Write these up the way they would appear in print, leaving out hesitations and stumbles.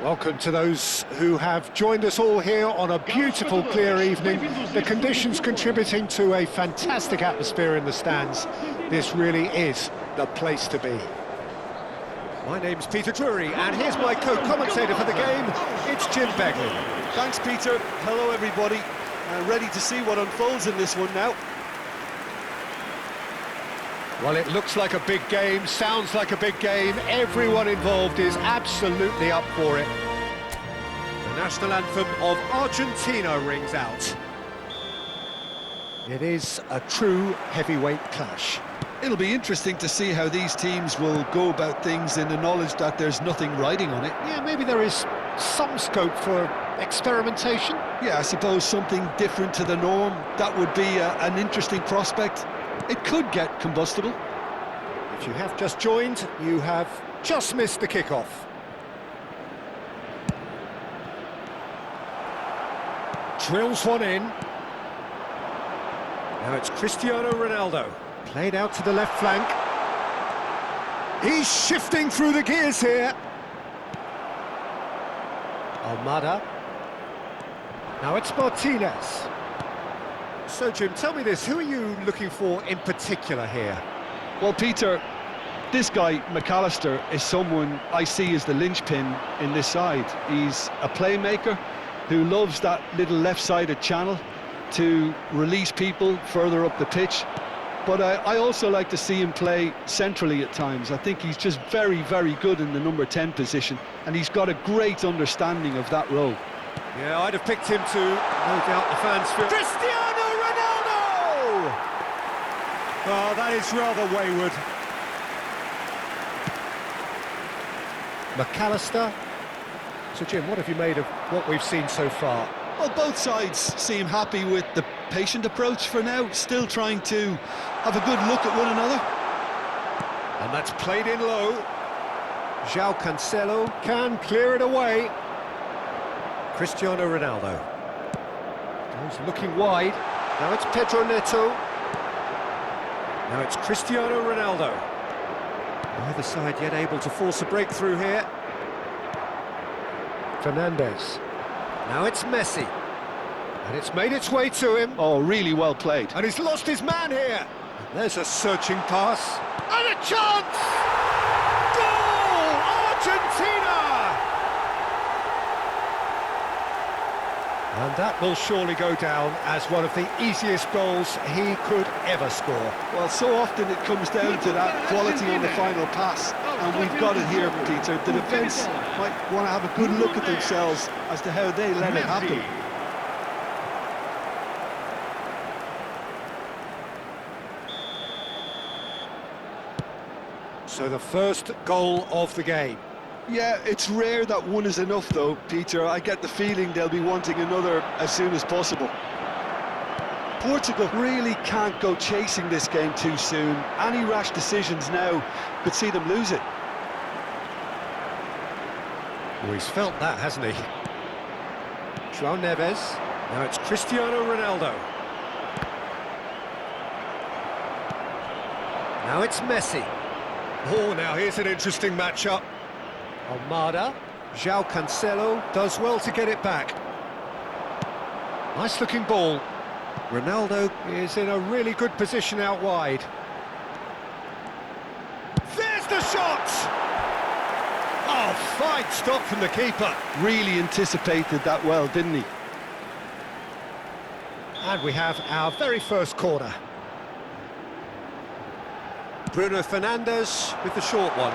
Welcome to those who have joined us all here on a beautiful, clear evening. The conditions contributing to a fantastic atmosphere in the stands. This really is the place to be. My name's Peter Drury, and here's my co-commentator for the game. It's Jim Begley. Thanks, Peter. Hello, everybody. Ready to see what unfolds in this one now. Well, it looks like a big game, sounds like a big game. Everyone involved is absolutely up for it. The national anthem of Argentina rings out. It is a true heavyweight clash. It'll be interesting to see how these teams will go about things in the knowledge that there's nothing riding on it. Yeah, maybe there is some scope for experimentation. Yeah, I suppose something different to the norm. That would be an interesting prospect. It could get combustible. If you have just joined, you have just missed the kickoff. Drills one in. Now it's Cristiano Ronaldo. Played out to the left flank. He's shifting through the gears here. Almada. Now it's Martinez. So, Jim, tell me this, who are you looking for in particular here? Well, Peter, this guy, McAllister, is someone I see as the linchpin in this side. He's a playmaker who loves that little left-sided channel to release people further up the pitch. But I also like to see him play centrally at times. I think he's just very, very good in the number 10 position, and he's got a great understanding of that role. Yeah, I'd have picked him to, no doubt the fans feel... Cristiano Ronaldo! Oh, that is rather wayward. McAllister. So, Jim, what have you made of what we've seen so far? Well, both sides seem happy with the patient approach for now, still trying to have a good look at one another. And that's played in low. João Cancelo can clear it away. Cristiano Ronaldo. Goes looking wide. Now it's Pedro Neto. Now it's Cristiano Ronaldo. Neither side yet able to force a breakthrough here. Fernandes. Now it's Messi. And it's made its way to him. Oh, really well played. And he's lost his man here. There's a searching pass. And a chance! Goal! Argentina! And that will surely go down as one of the easiest goals he could ever score. Well, so often it comes down to that quality on the final pass, and we've got it here, Peter. The defence might want to have a good look at themselves as to how they let it happen. So the first goal of the game. Yeah, it's rare that one is enough, though, Peter. I get the feeling they'll be wanting another as soon as possible. Portugal really can't go chasing this game too soon. Any rash decisions now could see them lose it. Well, he's felt that, hasn't he? João Neves. Now it's Cristiano Ronaldo. Now it's Messi. Oh, now here's an interesting matchup. Almada. João Cancelo does well to get it back. Nice looking ball. Ronaldo is in a really good position out wide. There's the shot! Oh, fine stop from the keeper. Really anticipated that well, didn't he? And we have our very first corner. Bruno Fernandes with the short one.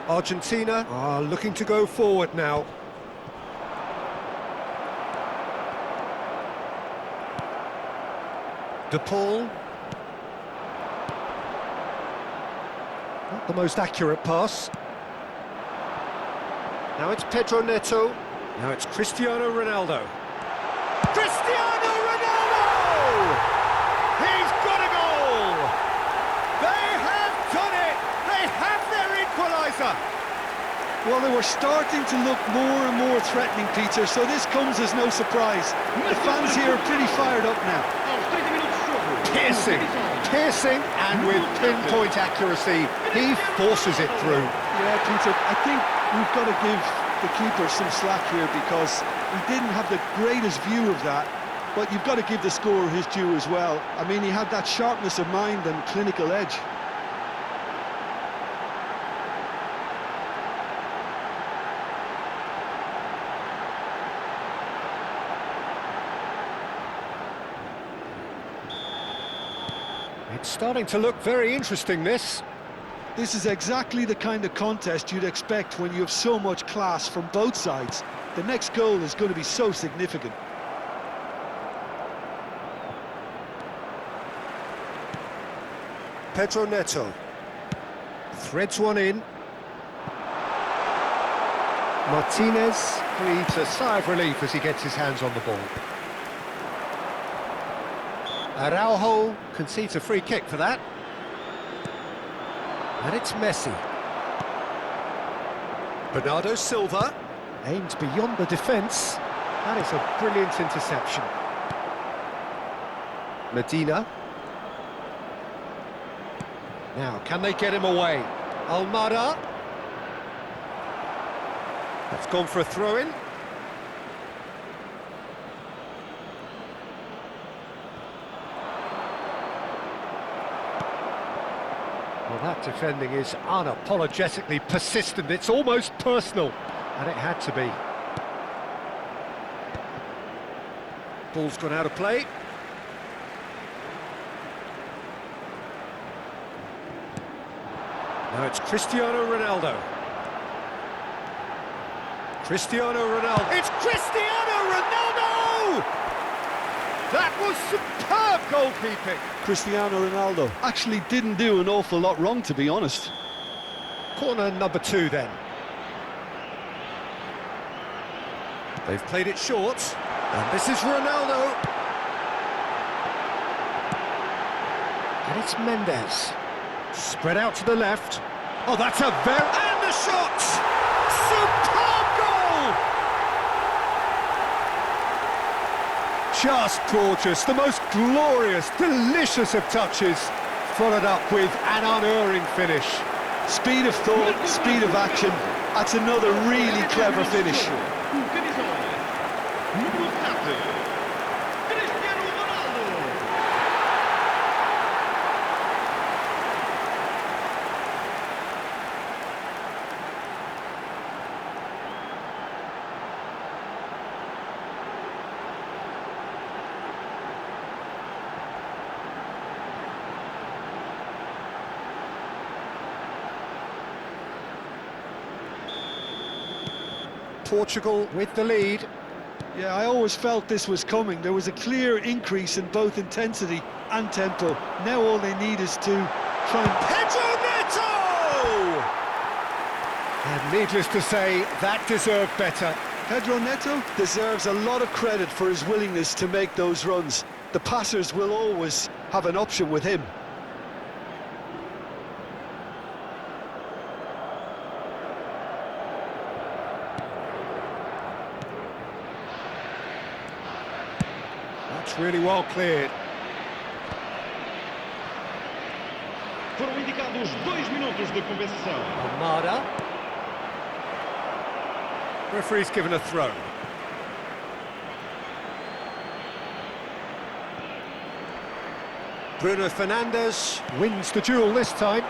Argentina are looking to go forward now. De Paul. Not the most accurate pass. Now it's Pedro Neto. Now it's Cristiano Ronaldo. Cristiano Ronaldo! He's got a goal! They have done it! They have their equaliser! Well, they were starting to look more and more threatening, Peter, so this comes as no surprise. The fans here are pretty fired up now. Here's piercing, and with pinpoint accuracy, he forces it through. Yeah, Peter, I think we've got to give the keeper some slack here because he didn't have the greatest view of that, but you've got to give the scorer his due as well. I mean, he had that sharpness of mind and clinical edge. It's starting to look very interesting, this. This is exactly the kind of contest you'd expect when you have so much class from both sides. The next goal is going to be so significant. Pedro Neto threads one in. Martinez breathes a sigh of relief as he gets his hands on the ball. Araujo concedes a free kick for that. And it's Messi. Bernardo Silva aims beyond the defence. That is a brilliant interception. Medina. Now, can they get him away? Almada. That's gone for a throw-in. Well, that defending is unapologetically persistent. It's almost personal, and it had to be. Ball's gone out of play. Now it's Cristiano Ronaldo. Cristiano Ronaldo. It's Cristiano Ronaldo! That was superb goalkeeping. Cristiano Ronaldo actually didn't do an awful lot wrong, to be honest. Corner number 2 then. They've played it short, and this is Ronaldo. And it's Mendes. Spread out to the left. Oh, that's a very... And the shot! Superb goal! Just gorgeous, the most glorious, delicious of touches, followed up with an unerring finish. Speed of thought, speed of action, that's another really clever finish. Portugal with the lead. Yeah, I always felt this was coming. There was a clear increase in both intensity and tempo. Now all they need is to try and... Pedro Neto! And needless to say, that deserved better. Pedro Neto deserves a lot of credit for his willingness to make those runs. The passers will always have an option with him. That's really well cleared. Foram indicados 2 minutos de compensação. Almada. Referee's given a throw. Bruno Fernandes wins the duel this time.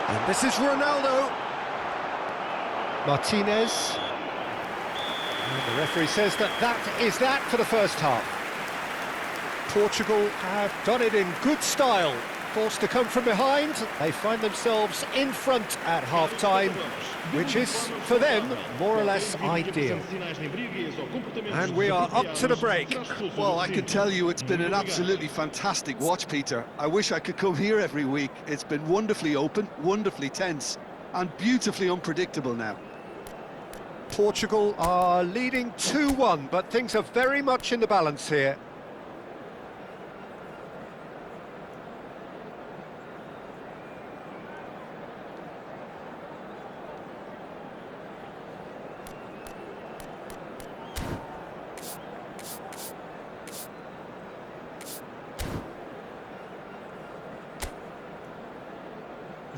And this is Ronaldo. Martinez. And the referee says that is that for the first half. Portugal have done it in good style. Forced to come from behind, they find themselves in front at half-time, which is, for them, more or less ideal. And we are up to the break. Well, I can tell you it's been an absolutely fantastic watch, Peter. I wish I could come here every week. It's been wonderfully open, wonderfully tense, and beautifully unpredictable now. Portugal are leading 2-1, but things are very much in the balance here.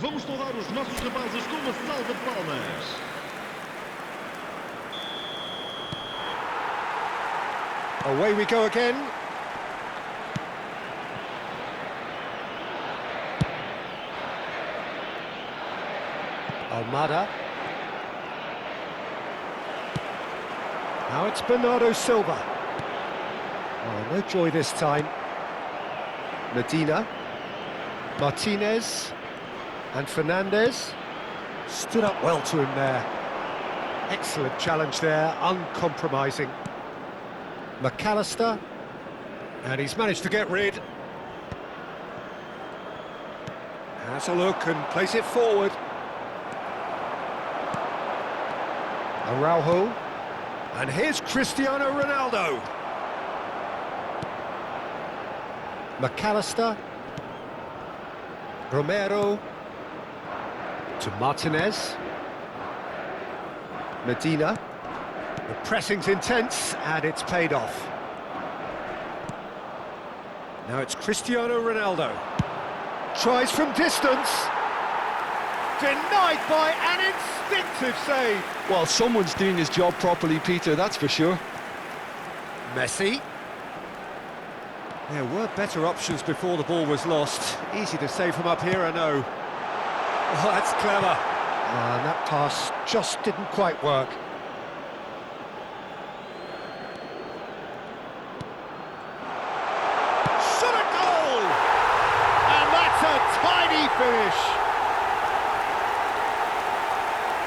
Vamos saudar os nossos rapazes com uma salva de palmas. Away we go again. Almada. Now it's Bernardo Silva. Oh, no joy this time. Medina. Martinez. And Fernandez. Stood up well to him there. Excellent challenge there, uncompromising. McAllister. And he's managed to get rid. Has a look and plays it forward. Araujo. And here's Cristiano Ronaldo. McAllister. Romero. To Martinez. Medina. The pressing's intense and it's paid off. Now it's Cristiano Ronaldo. Tries from distance. Denied by an instinctive save. Well, someone's doing his job properly, Peter, that's for sure. Messi. There were better options before the ball was lost. Easy to save from up here, I know. Oh, that's clever. And that pass just didn't quite work. Shot a goal! And that's a tiny finish.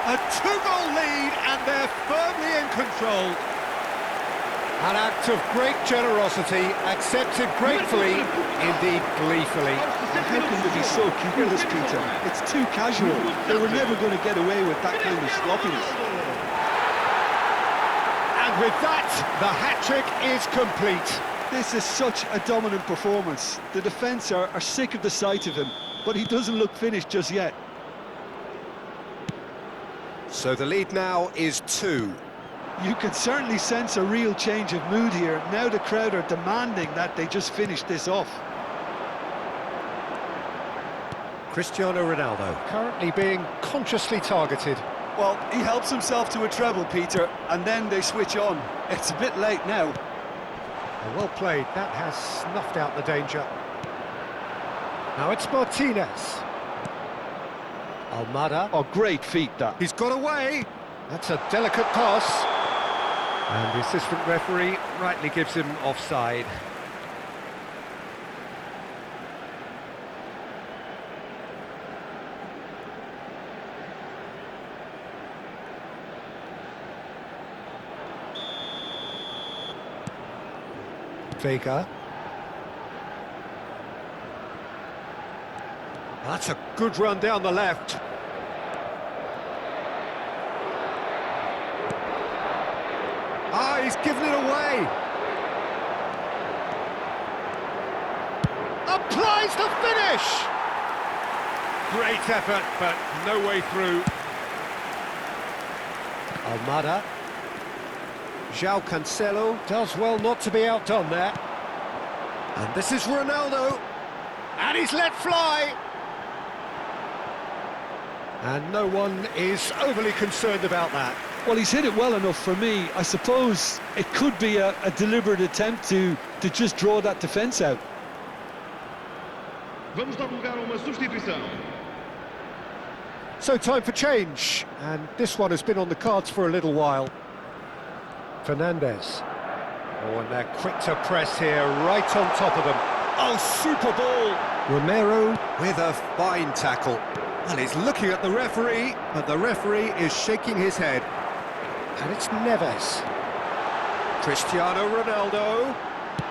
A two-goal lead and they're firmly in control. An act of great generosity, accepted gratefully, indeed gleefully. How can they be so careless, Peter? It's too casual. They were never going to get away with that kind of sloppiness. And with that, the hat-trick is complete. This is such a dominant performance. The defence are sick of the sight of him, but he doesn't look finished just yet. So the lead now is 2. You can certainly sense a real change of mood here. Now the crowd are demanding that they just finish this off. Cristiano Ronaldo currently being consciously targeted. Well, he helps himself to a treble, Peter, and then they switch on. It's a bit late now. Well played, that has snuffed out the danger. Now it's Martinez. Almada. Oh, great feat, that. He's got away. That's a delicate pass. And the assistant referee rightly gives him offside. Vega. That's a good run down the left. Ah, he's given it away. Applies the finish. Great effort, but no way through. Almada. João Cancelo does well not to be outdone there. And this is Ronaldo. And he's let fly. And no one is overly concerned about that. Well, he's hit it well enough for me. I suppose it could be a deliberate attempt to just draw that defence out. Vamos dar lugar a uma substituição. So time for change, and this one has been on the cards for a little while. Fernandez. Oh, and they're quick to press here, right on top of them. Oh, super ball! Romero with a fine tackle. Well, he's looking at the referee, but the referee is shaking his head. And it's Neves. Cristiano Ronaldo.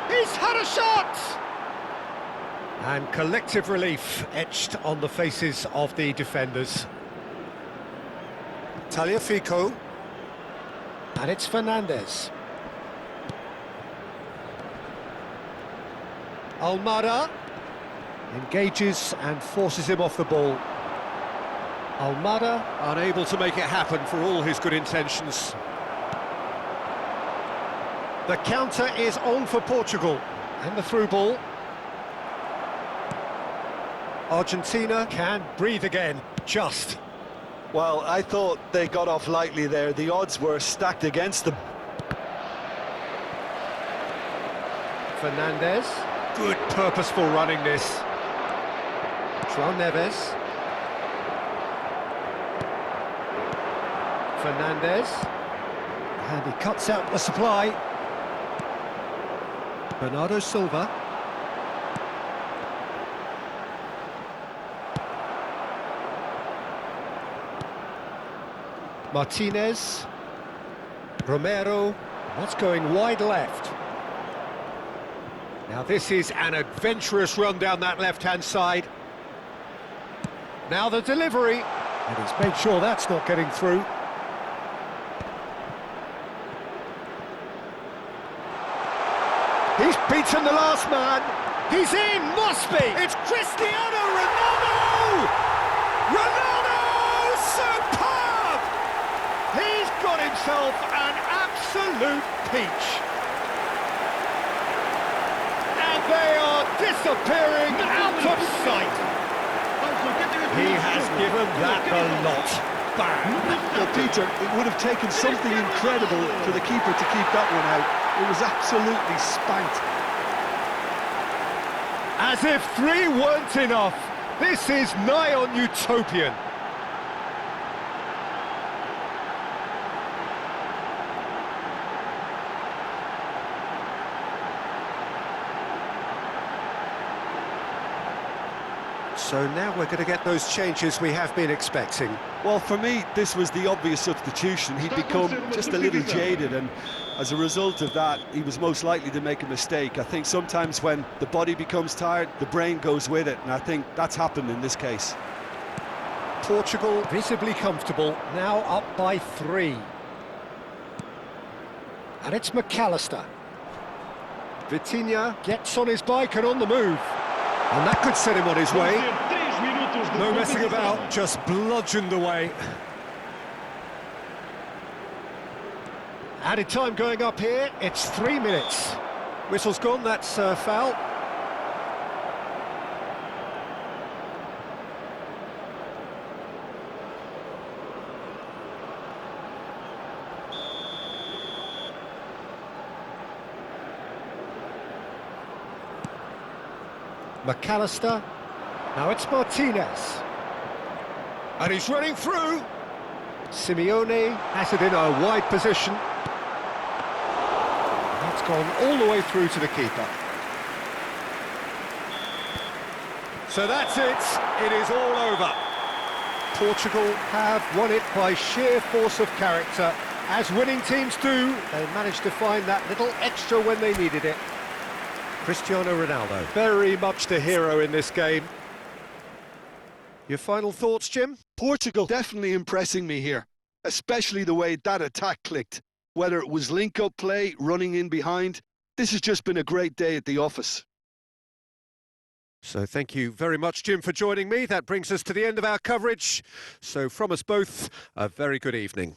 He's had a shot! And collective relief etched on the faces of the defenders. Tagliafico. And it's Fernandez. Almada engages and forces him off the ball. Almada unable to make it happen for all his good intentions. The counter is on for Portugal, and the through ball. Argentina can breathe again, just. Well, I thought they got off lightly there. The odds were stacked against them. Fernandez, good purposeful running this. João Neves. Fernandez. And he cuts out the supply. Bernardo Silva. Martinez. Romero. What's going wide left? Now this is an adventurous run down that left-hand side. Now the delivery. And he's made sure that's not getting through. He's beaten the last man. He's in, must be. It's Cristiano Ronaldo! Ronaldo! Superb! He's got himself an absolute peach. And they are disappearing out of sight. He has given that a lot. Bang! Well, Peter, it would have taken something incredible for the keeper to keep that one out. It was absolutely spanked. As if 3 weren't enough. This is nigh on utopian. So now we're going to get those changes we have been expecting. Well, for me, this was the obvious substitution. He'd become just a little jaded, and as a result of that, he was most likely to make a mistake. I think sometimes when the body becomes tired, the brain goes with it, and I think that's happened in this case. Portugal visibly comfortable, now up by 3. And it's McAllister. Vitinha gets on his bike and on the move. And that could set him on his way. No messing about, just bludgeoned away. Added time going up here, it's 3 minutes. Whistle's gone, that's foul. McAllister, now it's Martinez. And he's running through. Simeone has it in a wide position. That's gone all the way through to the keeper. So that's it, it is all over. Portugal have won it by sheer force of character. As winning teams do, they managed to find that little extra when they needed it. Cristiano Ronaldo, very much the hero in this game. Your final thoughts, Jim? Portugal definitely impressing me here, especially the way that attack clicked. Whether it was link-up play, running in behind, this has just been a great day at the office. So thank you very much, Jim, for joining me. That brings us to the end of our coverage. So from us both, a very good evening.